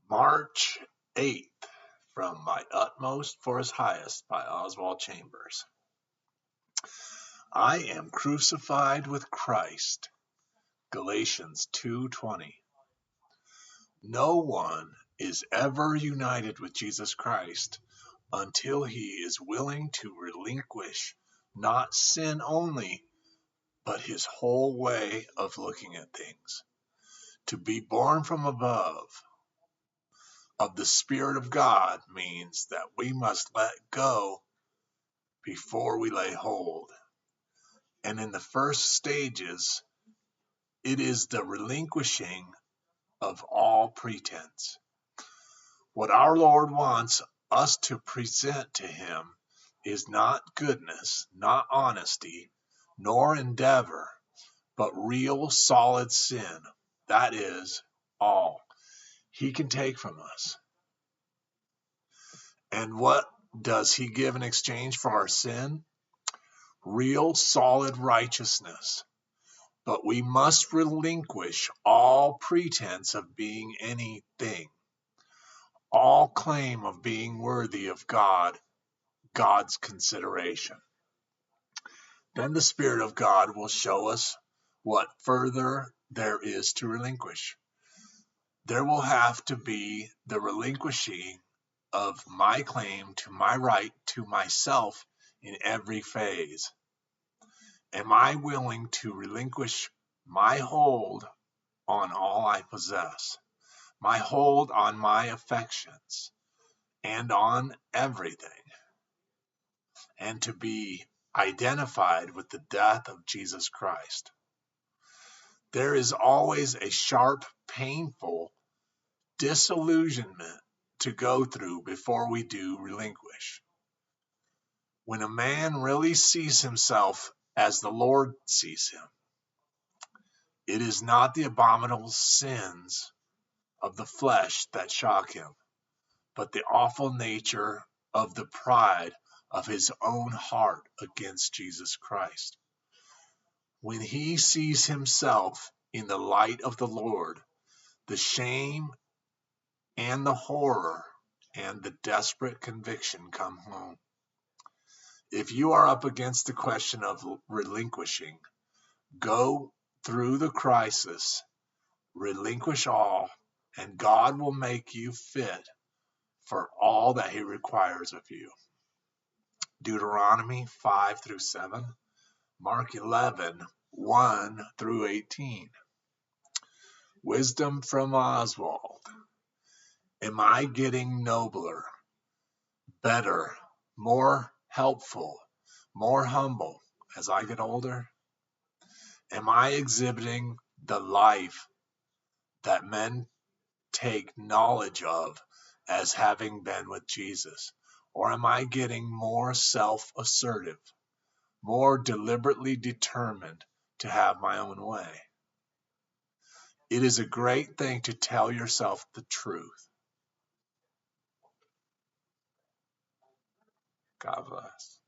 March 8th, from My Utmost for His Highest by Oswald Chambers. I am crucified with Christ. Galatians 2:20. No one is ever united with Jesus Christ until he is willing to relinquish not sin only, but his whole way of looking at things. To be born from above of the Spirit of God means that we must let go before we lay hold. And in the first stages, it is the relinquishing of all pretense. What our Lord wants us to present to Him is not goodness, not honesty, nor endeavor, but real solid sin. That is all He can take from us. And what does He give in exchange for our sin? Real solid righteousness. But we must relinquish all pretense of being anything, all claim of being worthy of God's consideration. Then the Spirit of God will show us what further there is to relinquish. There will have to be the relinquishing of my claim to my right to myself in every phase. Am I willing to relinquish my hold on all I possess, my hold on my affections, and on everything, and to be identified with the death of Jesus Christ? There is always a sharp, painful disillusionment to go through before we do relinquish. When a man really sees himself as the Lord sees him, it is not the abominable sins of the flesh that shock him, but the awful nature of the pride of his own heart against Jesus Christ. When he sees himself in the light of the Lord, the shame and the horror and the desperate conviction come home. If you are up against the question of relinquishing, go through the crisis, relinquish all, and God will make you fit for all that He requires of you. Deuteronomy 5-7, Mark 11:1-18. Wisdom from Oswald. Am I getting nobler, better, more helpful, more humble as I get older? Am I exhibiting the life that men take knowledge of as having been with Jesus? Or am I getting more self-assertive, more deliberately determined to have my own way? It is a great thing to tell yourself the truth. God bless.